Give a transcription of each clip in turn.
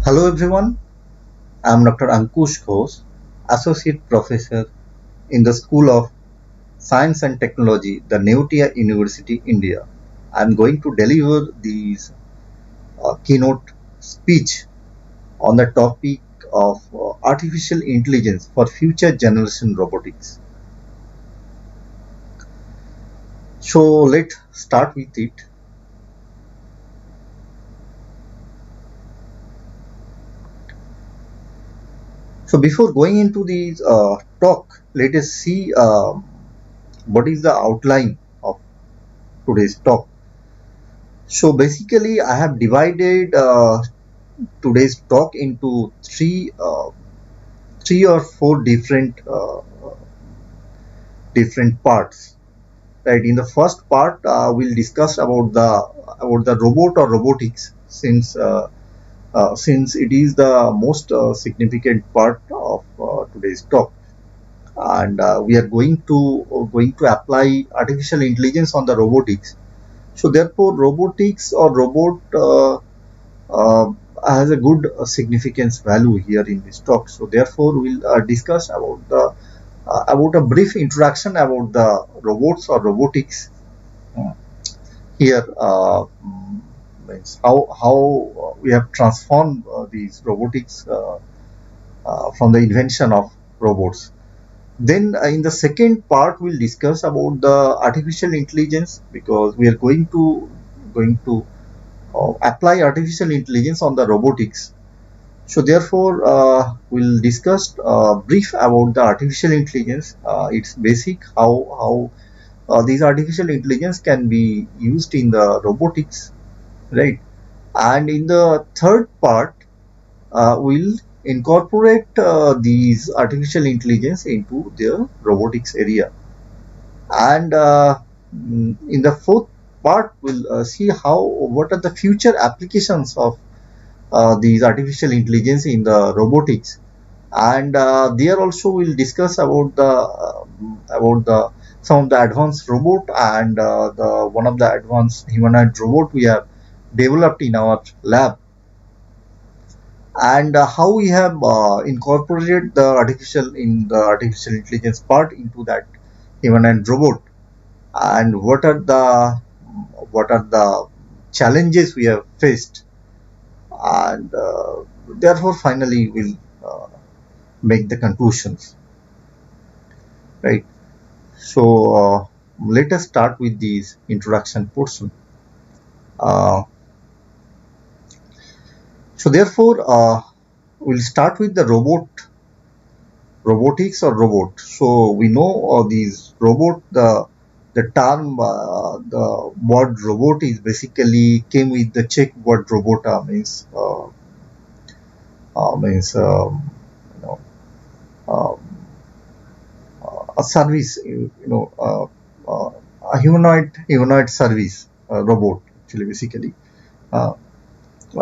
Hello everyone, I am Dr. Ankush Ghosh, Associate Professor in the School of Science and Technology, the Neotia University, India. I am going to deliver this keynote speech on the topic of artificial intelligence for future generation robotics. So let's start with it. So before going into this talk, let us see what is the outline of today's talk. So basically, I have divided today's talk into three or four different parts. Right. In the first part, we'll discuss about the robot or robotics, since it is the most significant part of today's talk, and we are going to apply artificial intelligence on the robotics. So therefore, robotics or robot uh, has a good significance value here in this talk. So therefore, we'll discuss about a brief introduction about the robots or robotics. Uh, Here means how we have transformed these robotics from the invention of robots. Then in the second part, we'll discuss about the artificial intelligence, because we are going to apply artificial intelligence on the robotics. So therefore, we'll discuss brief about the artificial intelligence, its basic, how these artificial intelligence can be used in the robotics, right? And in the third part, we'll incorporate these artificial intelligence into the robotics area. And in the fourth part, we'll see how what are the future applications of these artificial intelligence in the robotics. And there also we'll discuss about the some of the advanced robot, and the one of the advanced humanoid robot we have developed in our lab, and how we have incorporated the artificial intelligence part into that humanoid robot, and what are the challenges we have faced, and therefore finally we'll make the conclusions, right? So let us start with this introduction portion. Uh, so therefore, we'll start with the robotics or robot. So we know these robot. The term, the word robot is basically came with the Czech word robota, means you know um, a service, a humanoid service robot, actually, uh,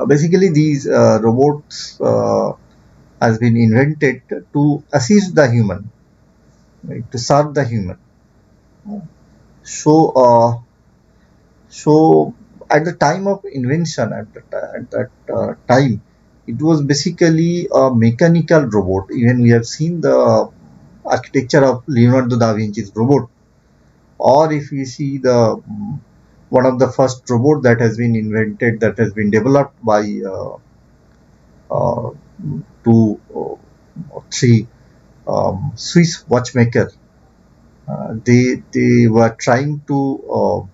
basically these robots has been invented to assist the human, right, to serve the human. So uh, so at the time of invention, at that time, it was basically a mechanical robot. Even we have seen the architecture of Leonardo da Vinci's robot, or if we see the one of the first robot that has been invented, that has been developed by uh, two or three Swiss watchmaker. They were trying to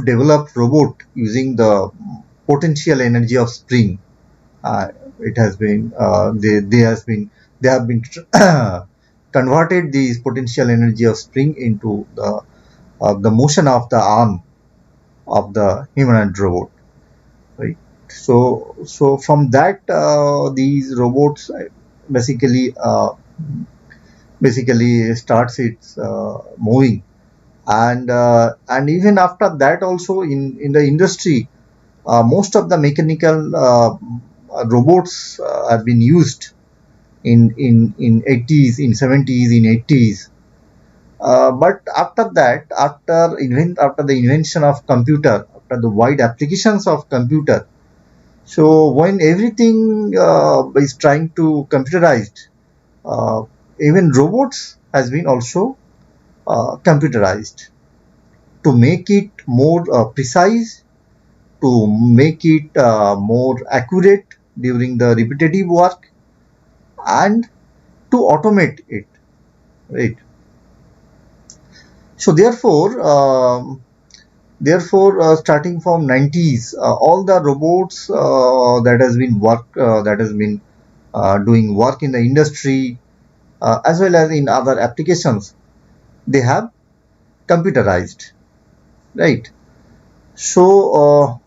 develop robot using the potential energy of spring. It has been they have been converted these potential energy of spring into the motion of the arm of the humanoid robot, right? So from that, these robots basically uh, basically starts its moving, and even after that also, in the industry, most of the mechanical robots have been used in 80s, in 70s, in 80s. But after that, after the invention of computer, after the wide applications of computer, So when everything is trying to computerized, uh, even robots has been also computerized to make it more precise, to make it more accurate during the repetitive work, and to automate it, right? So therefore, starting from 90s, all the robots that has been doing work in the industry, as well as in other applications, they have computerized, right? So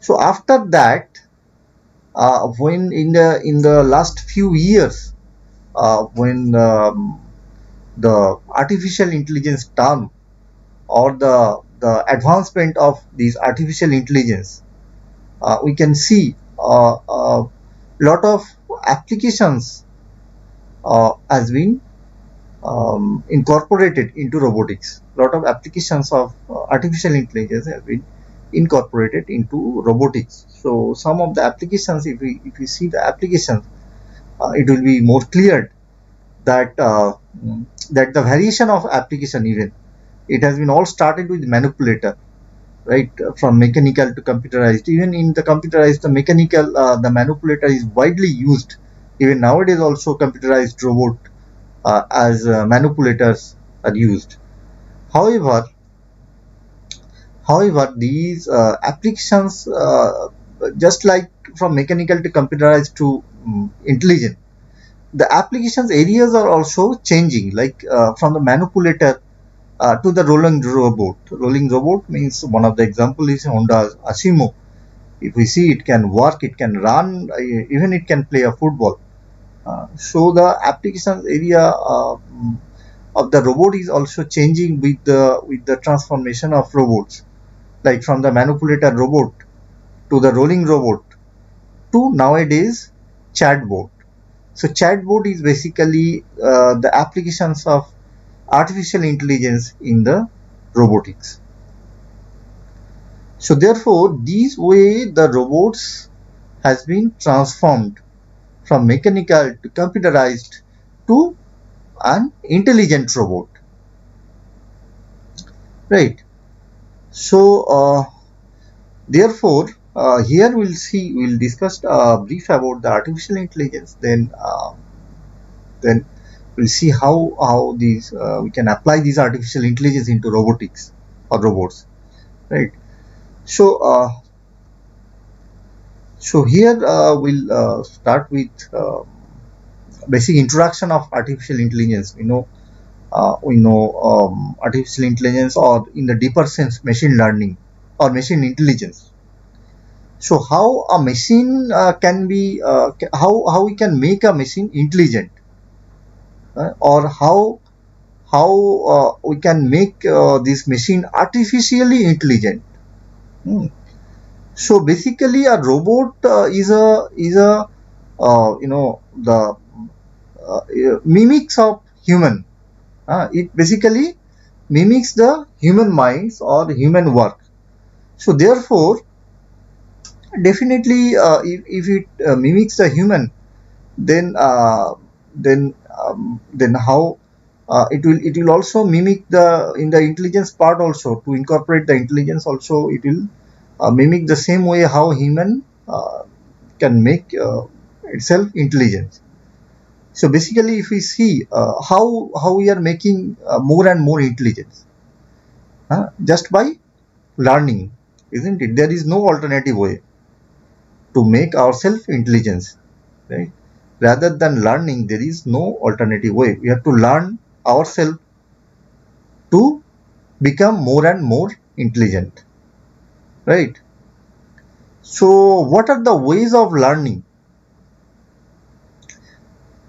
so after that, when in the last few years, when the artificial intelligence term, or the advancement of these artificial intelligence, we can see a lot of applications has been incorporated into robotics. A lot of applications of artificial intelligence have been incorporated into robotics. So some of the applications, if we see the applications, it will be more clear that that the variation of application, even it has been all started with manipulator, right? From mechanical to computerized. Even in the computerized, the mechanical, the manipulator is widely used. Even nowadays also computerized robot as manipulators are used. However however these applications, just like from mechanical to computerized to intelligent, the applications areas are also changing, like from the manipulator to the rolling robot. Rolling robot means, one of the example is Honda's Asimo. If we see, it can work, it can run, even it can play a football. So the applications area of the robot is also changing with the transformation of robots, like from the manipulator robot to the rolling robot to nowadays chatbot. So chatbot is basically the applications of artificial intelligence in the robotics. So therefore, this way the robots has been transformed from mechanical to computerized to an intelligent robot, right? So therefore, here we'll discuss brief about the artificial intelligence. Then we'll see how these we can apply these artificial intelligence into robotics or robots, right? So here we'll start with basic introduction of artificial intelligence. Artificial intelligence, or in the deeper sense, machine learning or machine intelligence. So how a machine can be how we can make a machine intelligent, or how we can make this machine artificially intelligent. Hmm. So basically, a robot is a the mimics of human. It basically mimics the human minds or human work. So therefore, definitely, if it mimics the human, then then how it will also mimic the in the intelligence part also. To incorporate the intelligence also, it will mimic the same way how human can make itself intelligent. So basically, if we see how we are making more and more intelligence, just by learning, isn't it? There is no alternative way to make ourselves intelligence, right? Rather than learning, there is no alternative way. We have to learn ourselves to become more and more intelligent, right? So what are the ways of learning?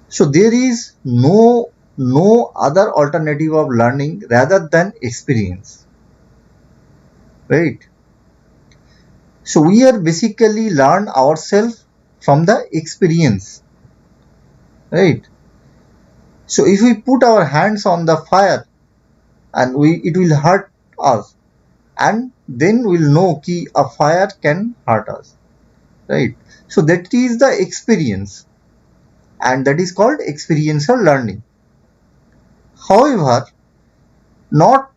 So there is no other alternative of learning rather than experience, right? So we are basically learn ourselves from the experience, right? So if we put our hands on the fire, and it will hurt us, and then we'll know ki a fire can hurt us. right? So that is the experience, and that is called experiential learning. However, not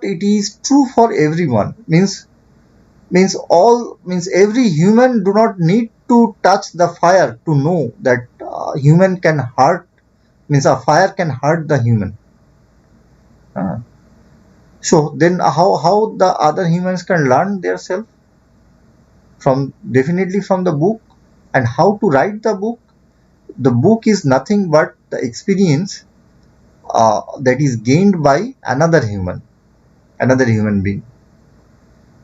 it is true for everyone. Means every human do not need to touch the fire to know that human can hurt, means a fire can hurt the human. Uh, so then how the other humans can learn themselves? From definitely from the book. And how to write the book? The book is nothing but the experience that is gained by another human being,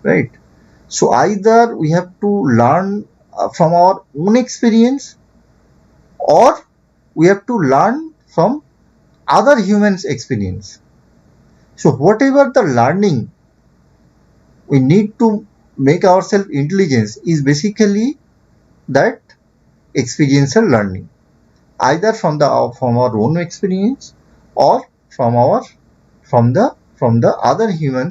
right? So either we have to learn from our own experience, or we have to learn from other humans' experience. So whatever the learning we need to make ourselves intelligence is basically that experiential learning, either from our own experience, or from the other human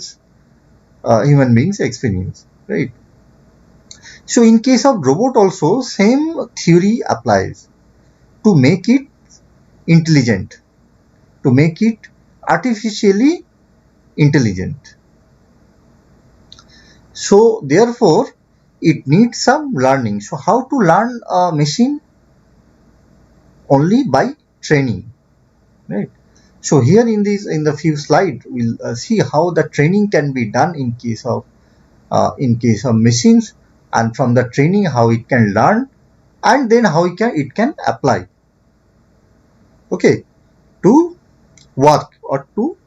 beings experience, right? So in case of robot also same theory applies. To make it intelligent, to make it artificially intelligent, so therefore it needs some learning. So how to learn a machine? Only by training, right? So here in the few slides we'll see how the training can be done in case of machines, and from the training how it can learn, and then how it can apply, okay, to work, or to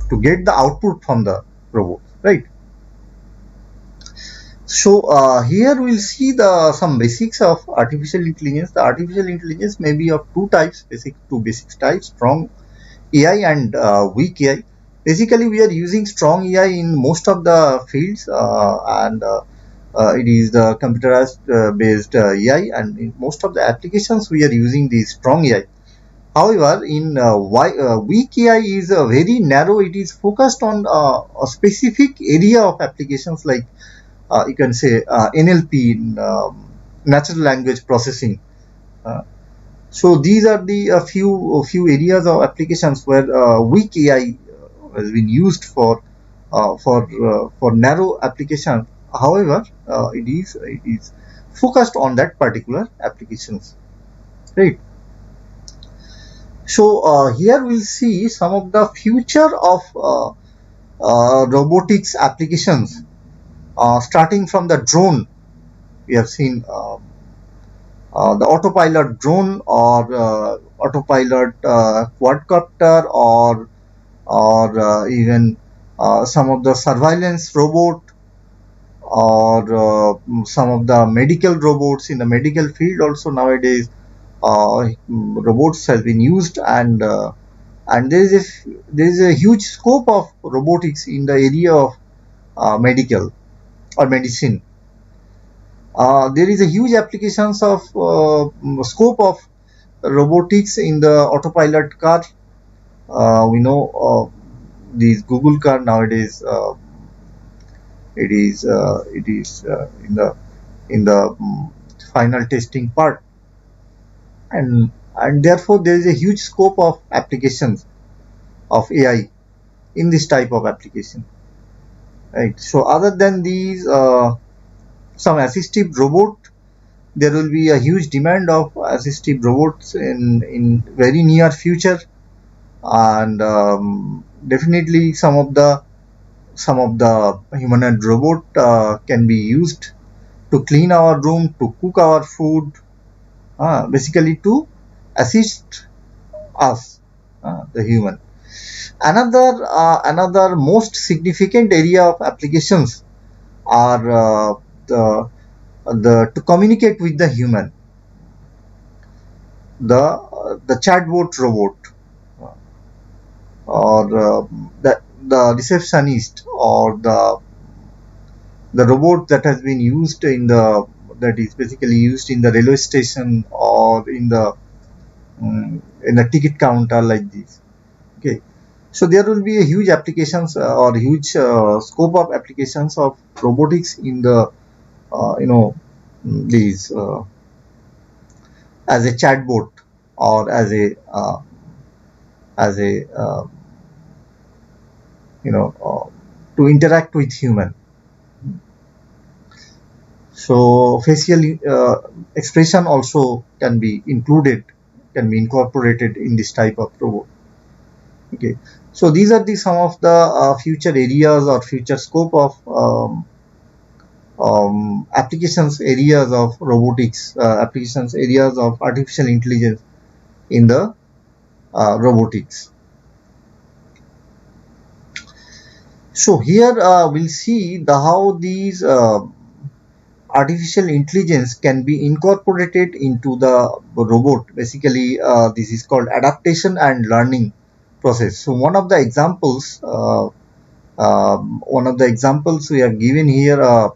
to get the output from the robot, right? So here we'll see the some basics of artificial intelligence. The artificial intelligence may be of two basic types: strong AI and weak AI. Basically, we are using strong AI in most of the fields, and it is the computerized based AI, and in most of the applications we are using the strong AI. However, in weak AI is very narrow. It is focused on a specific area of applications, like you can say NLP, natural language processing. Uh, so these are the few areas of applications where weak AI has been used for narrow application. However, it is focused on that particular applications, right? So here we'll see some of the future of robotics applications, starting from the drone. We have seen the autopilot drone, or autopilot quadcopter, or even some of the surveillance robot, or some of the medical robots in the medical field also nowadays. Robots have been used, and there is a huge scope of robotics in the area of medical or medicine. There is a huge applications of scope of robotics in the autopilot car. We know these Google car nowadays. It is in the final testing part, and therefore there is a huge scope of applications of AI in this type of application, right? So other than these, some assistive robot, there will be a huge demand of assistive robots in very near future, and definitely some of the humanoid robot can be used to clean our room, to cook our food, basically to assist us, the human. Another most significant area of applications are the to communicate with the human, the chatbot robot, or the receptionist, or the robot that has been used that is basically used in the railway station, or in the ticket counter, like this, okay. So there will be a huge applications or huge scope of applications of robotics in the these as a chatbot or as a to interact with human. So facial expression also can be included, can be incorporated in this type of robot. Okay, so these are the some of the future areas or future scope of applications areas of robotics, applications areas of artificial intelligence in the robotics. So here we'll see how these artificial intelligence can be incorporated into the robot. Basically, this is called adaptation and learning process. So one of the examples we have given here, a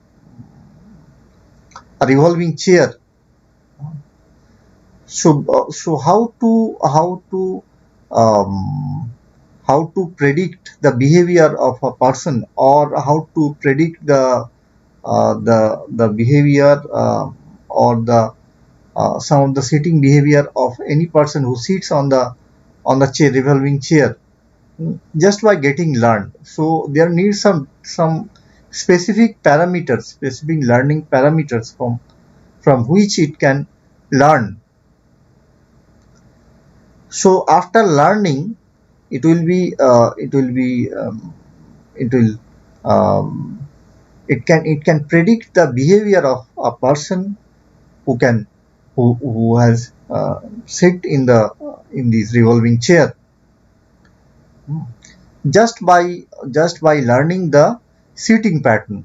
revolving chair. So um, how to predict the behavior of a person, or how to predict the behavior or the some of the sitting behavior of any person who sits on the chair, revolving chair, just by getting learned. So there needs some specific parameters, specific learning parameters from which it can learn. So after learning, it will be it will um, it can predict the behavior of a person who can who has sit in this revolving chair, just by learning the sitting pattern.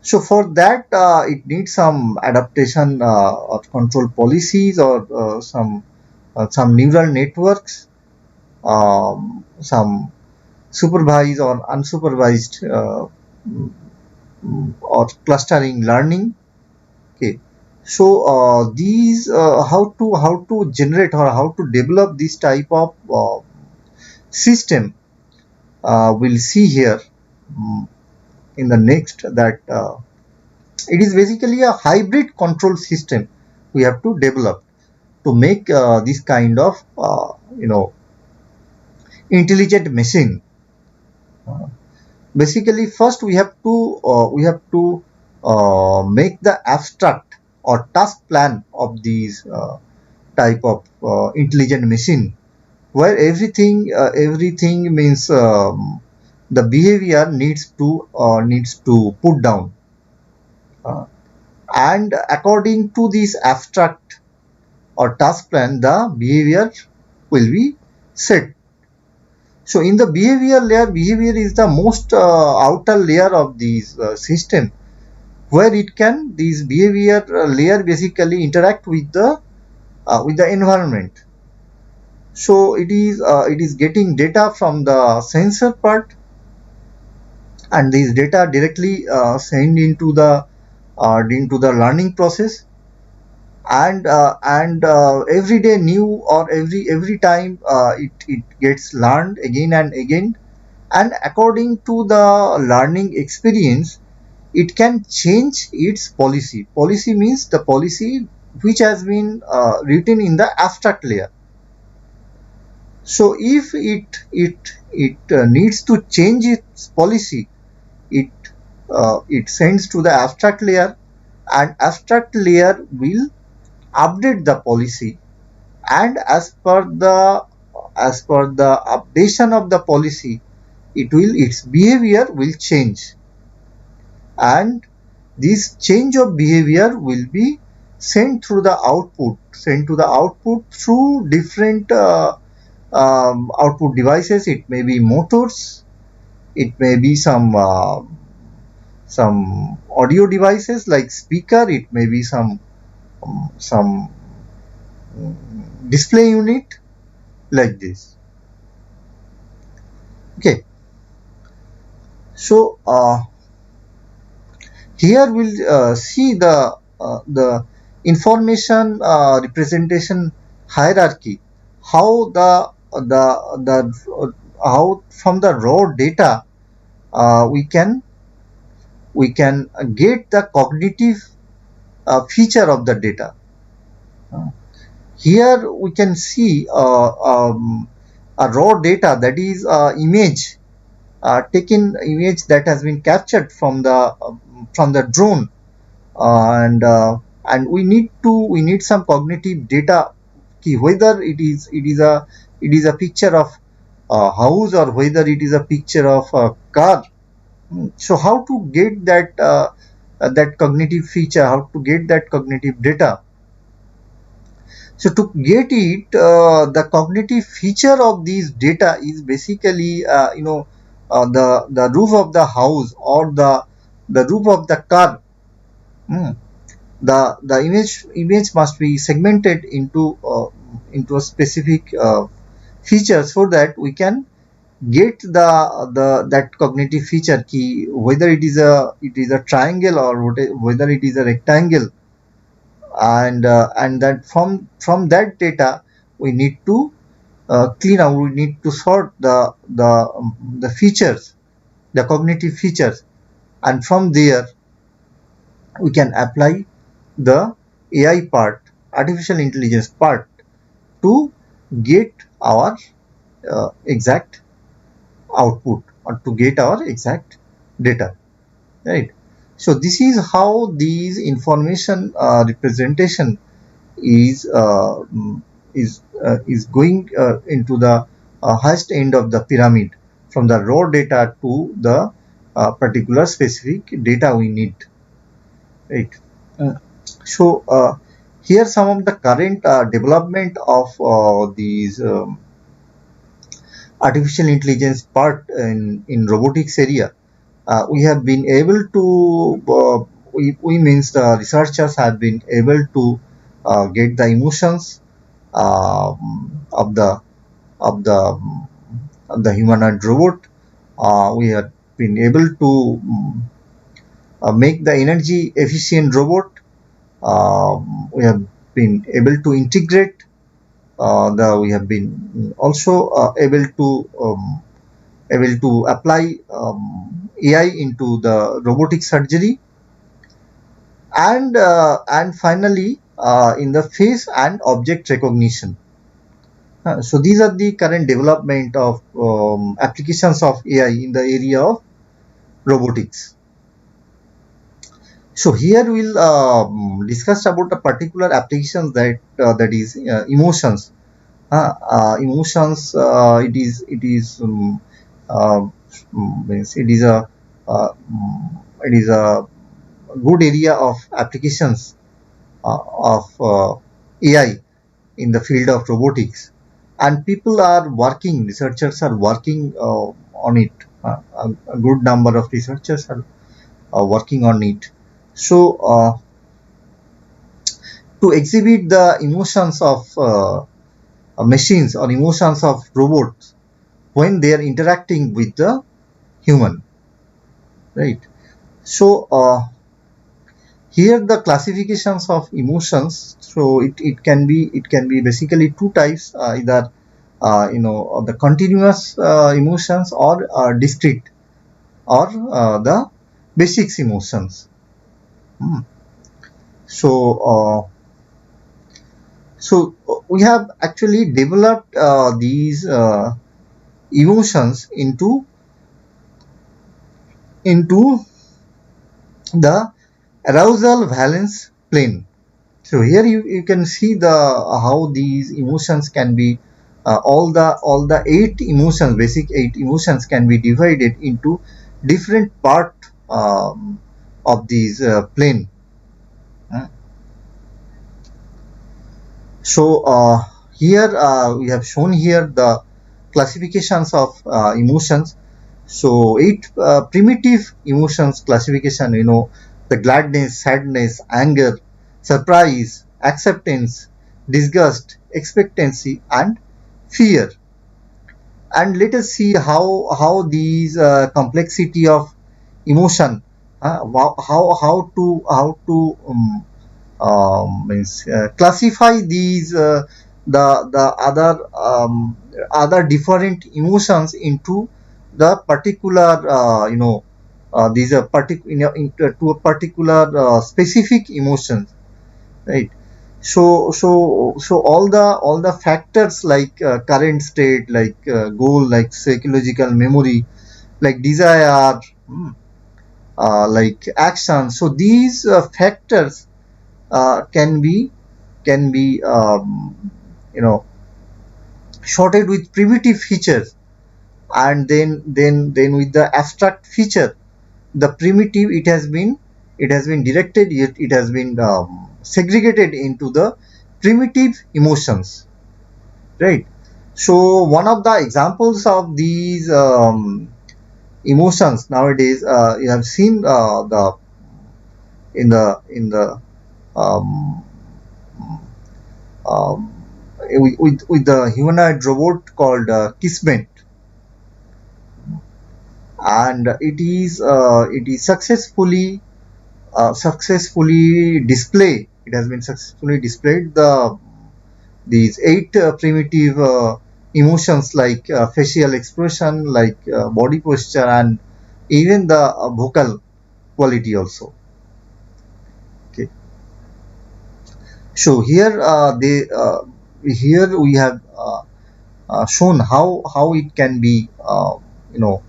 So for that it needs some adaptation or control policies, or some neural networks, some supervised or unsupervised or clustering learning. Okay, so these how to generate or how to develop this type of system, we'll see here in the next, that it is basically a hybrid control system we have to develop to make this kind of intelligent machine. Uh, Basically, first we have to make the abstract or task plan of these type of intelligent machine, where everything means the behavior needs to put down, uh, and according to this abstract or task plan, the behavior will be set. So in the behavior layer, behavior is the most outer layer of these system, where it can this behavior layer basically interact with the environment. So it is getting data from the sensor part, and these data directly send into the learning process, and every day new, or every time it gets learned again and again, and according to the learning experience, it can change its policy. Policy means the policy which has been written in the abstract layer. So if it needs to change its policy, it it sends to the abstract layer, and abstract layer will update the policy, and as per the updation of the policy, its behavior will change, and this change of behavior will be sent to the output through different output devices. It may be motors, it may be some audio devices like speaker, it may be some display unit, like this. Okay, so here we'll see the information representation hierarchy, how the how from the raw data we can get the cognitive feature of the data. Here we can see a raw data, that is image, taken image that has been captured from the drone, and we need some cognitive data, whether it is a picture of a house or whether it is a picture of a car. So how to get that cognitive feature, how to get that cognitive data? So to get it, the cognitive feature of these data is basically, the roof of the house or the roof of the car. Hmm. The image must be segmented into a specific feature, so that we can get the that cognitive feature key, whether it is a triangle or whether it is a rectangle, and that from that data we need to clean out, we need to sort the features, the cognitive features, and from there we can apply the AI part, artificial intelligence part, to get our exact output, or to get our exact data, right? So this is how these information representation is going into the highest end of the pyramid, from the raw data to the particular specific data we need, right? Uh, so here some of the current development of these artificial intelligence part in robotics area. We have been able to we means the researchers have been able to get the emotions of the humanoid robot. We have been able to make the energy efficient robot. We have been able to integrate we have been also able to apply AI into the robotic surgery, and finally in the face and object recognition. So these are the current development of applications of AI in the area of robotics. So here we'll discuss about the particular applications that is emotions. Emotions. It is a good area of applications of AI in the field of robotics, and people are working. Researchers are working on it. A good number of researchers are working on it. So to exhibit the emotions of machines or emotions of robots when they are interacting with the human, right? So here the classifications of emotions. So it can be basically two types, either the continuous emotions, or discrete, or the basics emotions. Hmm. So we have actually developed these emotions into the arousal valence plane. So here you can see how these emotions can be all the basic eight emotions can be divided into different part of these plane. Uh, So here we have shown here the classifications of emotions. So eight primitive emotions classification, the gladness, sadness, anger, surprise, acceptance, disgust, expectancy, and fear. And let us see how these complexity of emotion, how to means classify these the other different emotions into the particular these are into to a particular specific emotions, right? So all the factors like current state, like goal, like psychological memory, like desire, like action. So these factors can be you know sorted with primitive features, and then with the abstract feature. The primitive, it has been directed, it has been segregated into the primitive emotions, right? So one of the examples of these emotions nowadays, you have seen the in the um, um, with the humanoid robot called Kismet, and it is successfully displayed. It has been successfully displayed these eight primitive emotions, like facial expression, like body posture, and even the vocal quality also. Okay, so here we have shown how it can be you know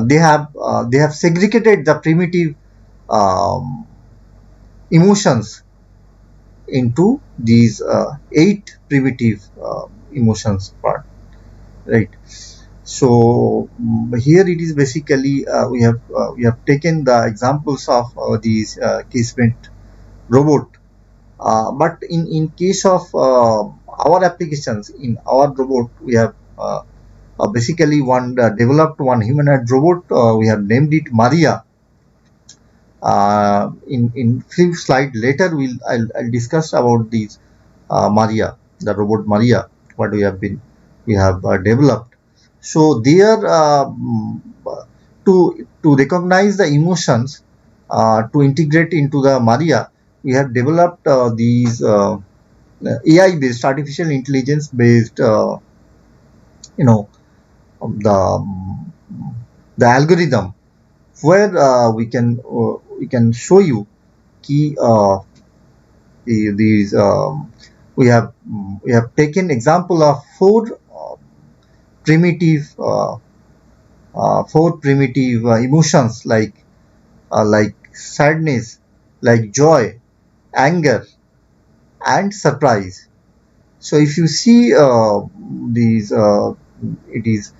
they have segregated the primitive um, emotions into these eight primitive emotions part, right? So here it is basically we have taken the examples of these casement robot, but in case of our applications in our robot, we have basically one developed one humanoid robot. We have named it Maria. In few slide later, I'll discuss about these Maria, the robot Maria, what we have developed. So there, to recognize the emotions, to integrate into the Maria, we have developed these AI based, artificial intelligence based, you know the the algorithm, where we can show you key these we have taken example of primitive uh, four primitive emotions, like sadness, like joy, anger, and surprise. So if you see these it is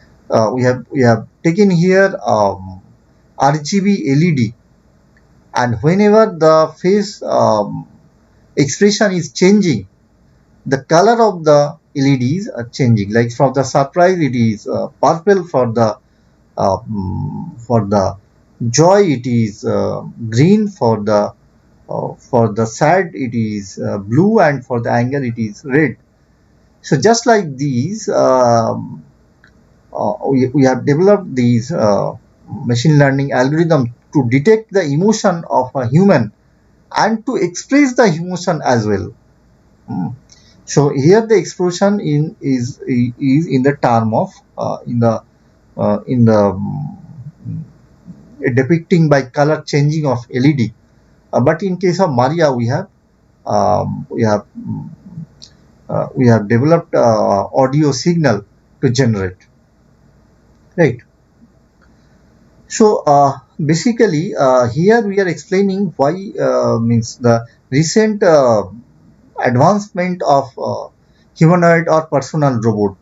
we have taken here RGB LED, and whenever the face expression is changing, the color of the LEDs are changing. Like from the surprise, it is purple; for the joy, it is green; for the sad, it is blue; and for the anger, it is red. So just like these, we have developed these machine learning algorithms to detect the emotion of a human and to express the emotion as well. Mm. So here the expression is in the term of in the depicting by color changing of LED. But in case of Maria, um, we have we have developed audio signal to generate, right? So basically, here we are explaining why means the recent advancement of humanoid or personal robot.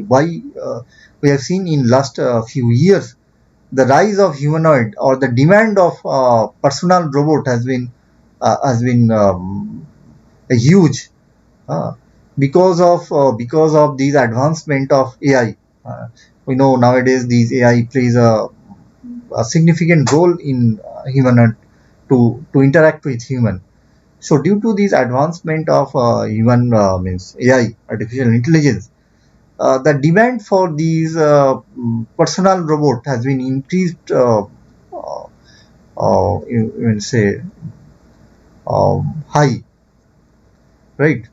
Why we have seen in last few years the rise of humanoid or the demand of personal robot has been huge, uh, because of these advancement of AI. We know nowadays these AI plays a significant role in human to interact with human. So due to this advancement of human means AI, artificial intelligence, the demand for these personal robot has been increased. You can say high, right?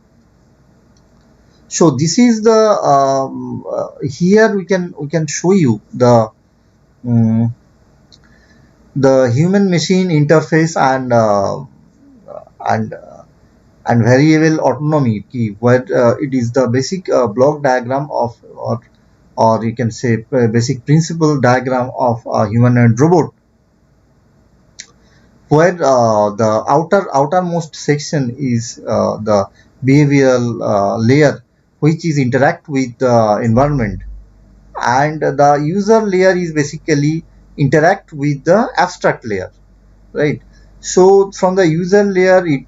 So this is the here we can show you um, the human machine interface and and variable autonomy key, where it is the basic block diagram of, or you can say basic principle diagram of a humanoid robot, where the outermost section is the behavioral layer, which is interact with the environment, and the user layer is basically interact with the abstract layer, right? So from the user layer it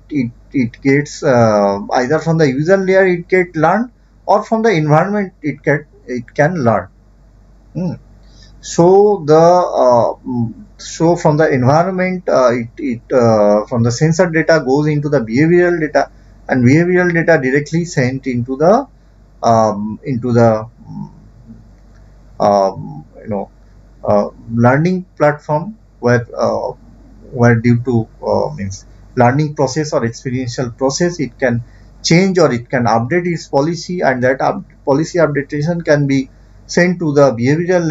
gets either from the user layer it get learned, or from the environment it can learn. Hmm. So the so from the environment from the sensor data goes into the behavioral data, and behavioral data directly sent into the you know learning platform, where due to means learning process or experiential process, it can change or it can update its policy, and that policy updatation can be sent to the behavioral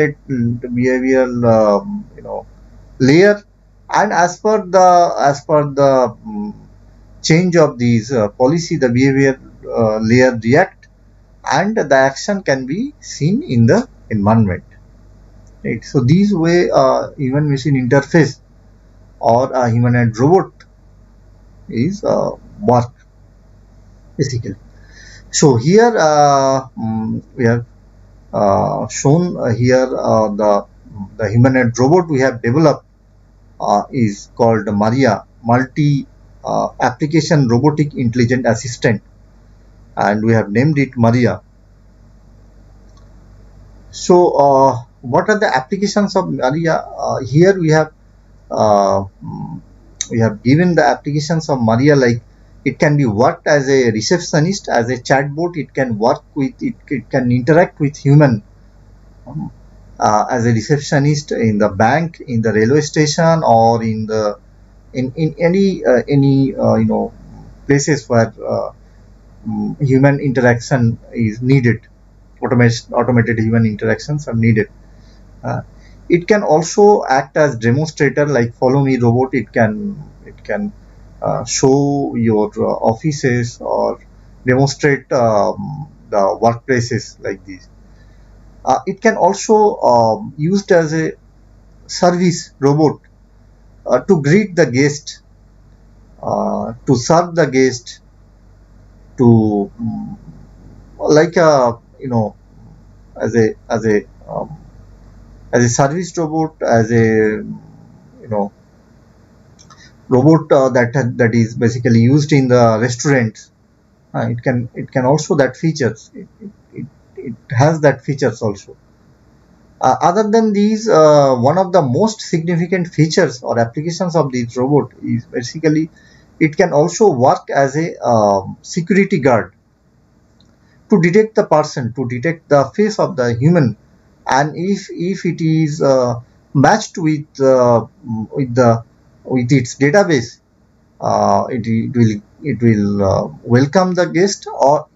layer, and as per the change of these policy, the behavior layer react, and the action can be seen in the environment, right? So these way human machine interface or a humanoid robot is work basically. So here we have shown here the humanoid robot we have developed is called Maria, multi application robotic intelligent assistant, and we have named it Maria. So what are the applications of Maria? Here uh, mm, we have given the applications of Maria, like it can be worked as a receptionist, as a chatbot. It can work with it can interact with human um, as a receptionist in the bank, in the railway station, or in any places where human interaction is needed. Automated human interactions are needed. Uh, it can also act as demonstrator, like follow me robot. It can show your offices or demonstrate the workplaces like this. It can also used as a service robot to greet the guest, to serve the guest, to like a as a as a as a service robot, as a robot that is basically used in the restaurants. It can also that features it has that features also. Other than these, one of the most significant features or applications of this robot is basically it can also work as a security guard to detect the person, to detect the face of the human, and if it is matched with the with its database, it will welcome the guest, or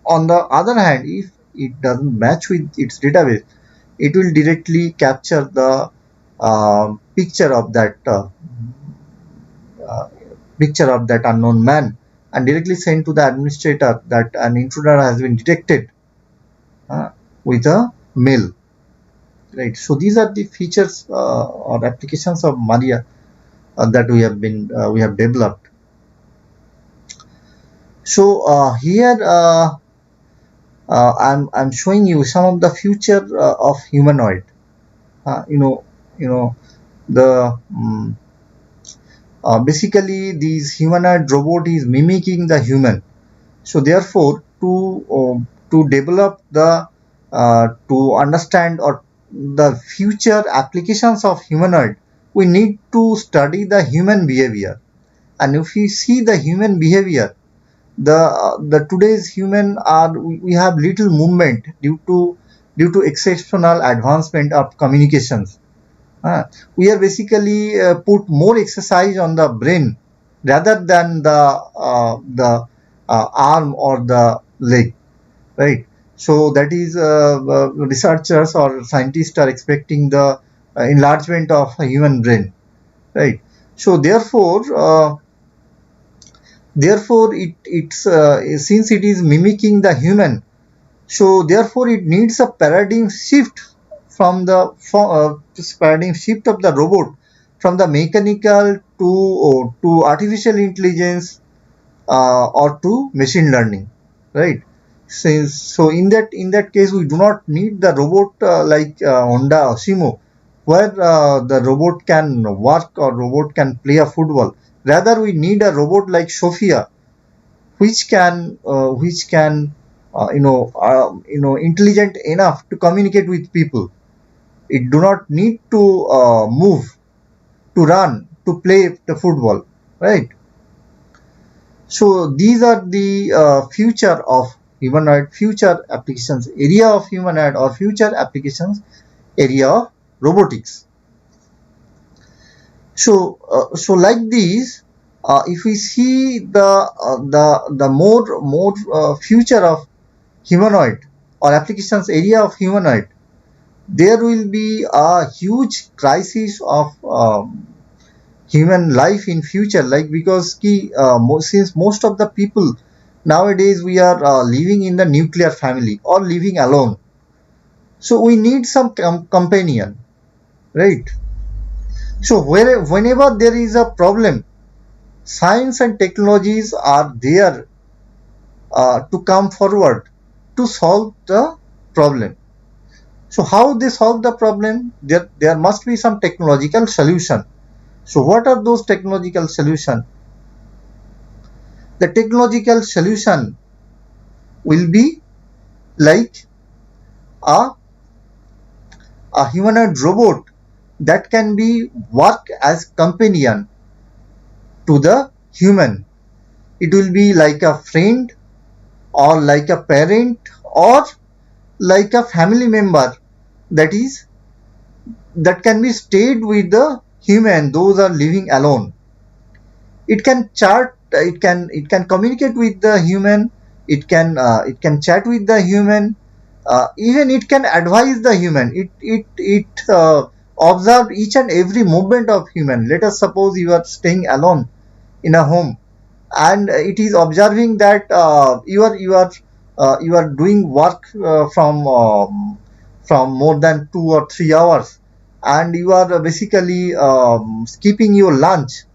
on the other hand, if it doesn't match with its database, it will directly capture the picture of that uh, picture of that unknown man, and directly send to the administrator that an intruder has been detected uh, with a mail, right? So these are the features or applications of Maria that we have developed. So here I'm showing you some of the future of humanoid. You know, the basically these humanoid robot is mimicking the human. So therefore, to develop the to understand or the future applications of humanoid, we need to study the human behavior. And if we see the human behavior, the today's human are we have little movement due to exceptional advancement of communications. We are basically put more exercise on the brain rather than the arm or the leg. right? So that is researchers or scientists are expecting the enlargement of a human brain, right? So therefore it's since it is mimicking the human, so therefore it needs a paradigm shift from the paradigm shift of the robot from the mechanical to artificial intelligence or to machine learning, right? Since so in that case we do not need the robot like Honda Osimo, where the robot can work or robot can play a football. Rather, we need a robot like Sophia, which can intelligent enough to communicate with people. It do not need to move, to run, to play the football, right? So these are the future of humanoid, future applications area of humanoid, or future applications area of robotics. So like these, if we see the more future of humanoid or applications area of humanoid, there will be a huge crisis of human life in future, like because since most of the people nowadays we are living in the nuclear family or living alone, so we need some companion, right? So whenever there is a problem, science and technologies are there to come forward to solve the problem. So how they solve the problem? There must be some technological solution. So what are those technological solution? The technological solution will be like a, a humanoid robot that can be work as companion to the human. It will be like a friend or like a parent or like a family member that is that can be stayed with the human, those are living alone. It can chart, it can communicate with the human, it can chat with the human, even it can advise the human. It observe each and every movement of human. Let us suppose you are staying alone in a home, and it is observing that you are doing work from more than 2 or 3 hours, and you are basically skipping your lunch.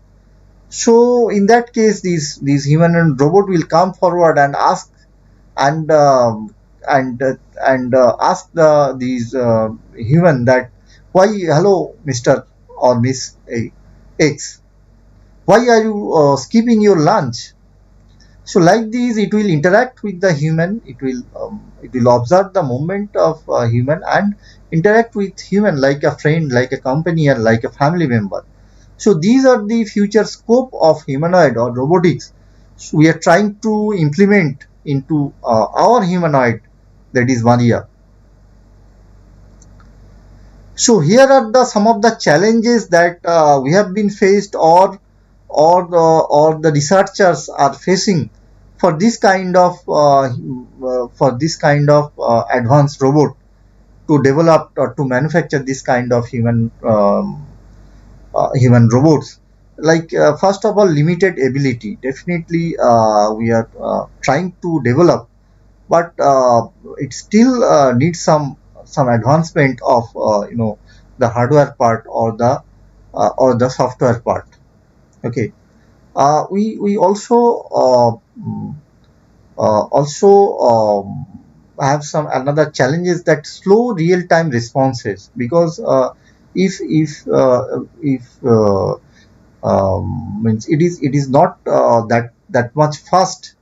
So in that case, these human and robot will come forward and ask, and ask these human that, why, hello Mr. or Miss X, why are you skipping your lunch? So like this, it will interact with the human. It will observe the movement of human and interact with human like a friend, like a companion, like a family member. So these are the future scope of humanoid or robotics. So we are trying to implement into our humanoid, that is Maria. So here are the some of the challenges that we have been faced, or the researchers are facing for this kind of advanced robot, to develop or to manufacture this kind of human robots. Like first of all, limited ability. Definitely, we are trying to develop, but it still needs some advancement of the hardware part or the software part. Okay. We also have some another challenges, that slow real time responses, because if means it is not that much fast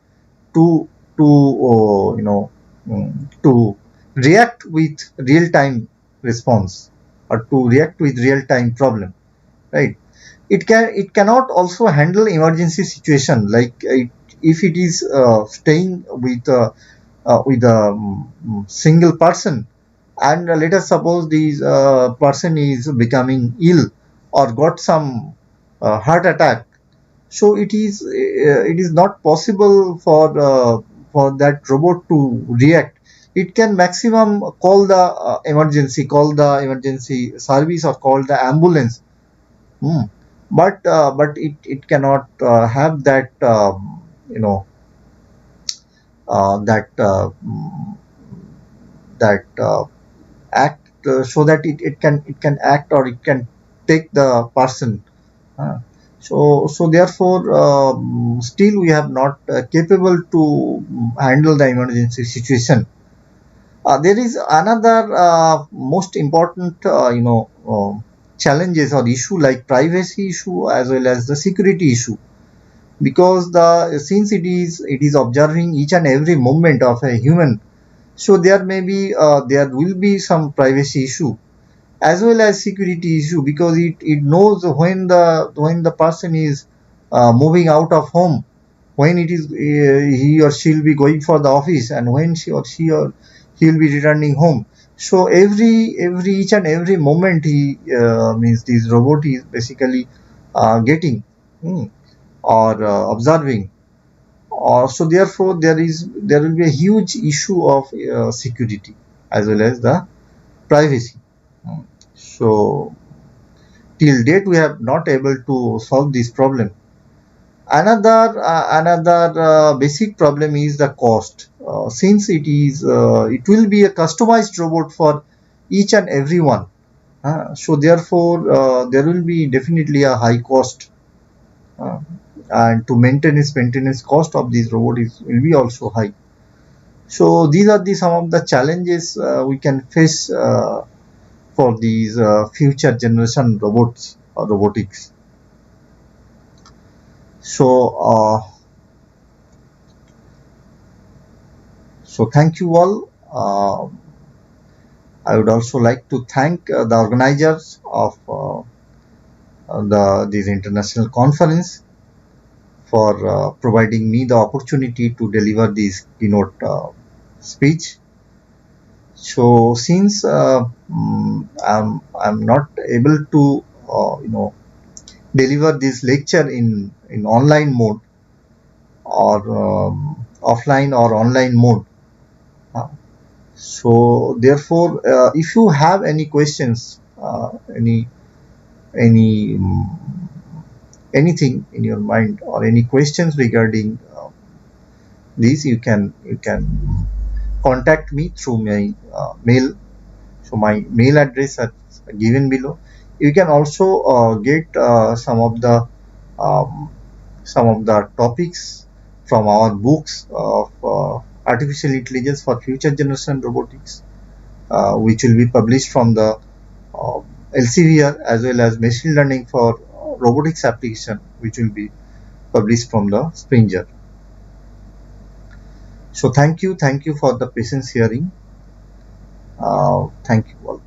to to react with real time response, or to react with real time problem, right? It cannot also handle emergency situation, like if it is staying with a single person, and let us suppose this person is becoming ill or got some heart attack. So it is not possible for that robot to react, it can maximum call the emergency service or call the ambulance. Hmm. But it cannot have that you know that that act so that it can act or it can take the person. Uh, so therefore, still we have not capable to handle the emergency situation. There is another most important challenges or issue like privacy issue as well as the security issue, because the since it is observing each and every moment of a human, so there will be some privacy issue as well as security issue, because it knows when the person is moving out of home, when it is he or she will be going for the office, and when she or he will be returning home. So every each and every moment he means this robot is basically getting or observing, or so therefore there will be a huge issue of security as well as the privacy. Mm. So till date we have not able to solve this problem. Another basic problem is the cost. Since it will be a customized robot for each and every one. So therefore there will be definitely a high cost, uh, and to maintenance cost of this robot will be also high. So these are some of the challenges we can face for these future generation robots or robotics. So thank you all. I would also like to thank the organizers of this international conference for providing me the opportunity to deliver this keynote speech. So since I'm not able to deliver this lecture in online mode or offline or online mode, uh, so therefore if you have any questions, any anything in your mind or any questions regarding these, you can contact me through my mail. So my mail address is given below. You can also get um, some of the topics from our books of artificial intelligence for future generation robotics, which will be published from the uh, Elsevier, as well as machine learning for robotics application, which will be published from the Springer. So thank you for the patience hearing. Thank you all.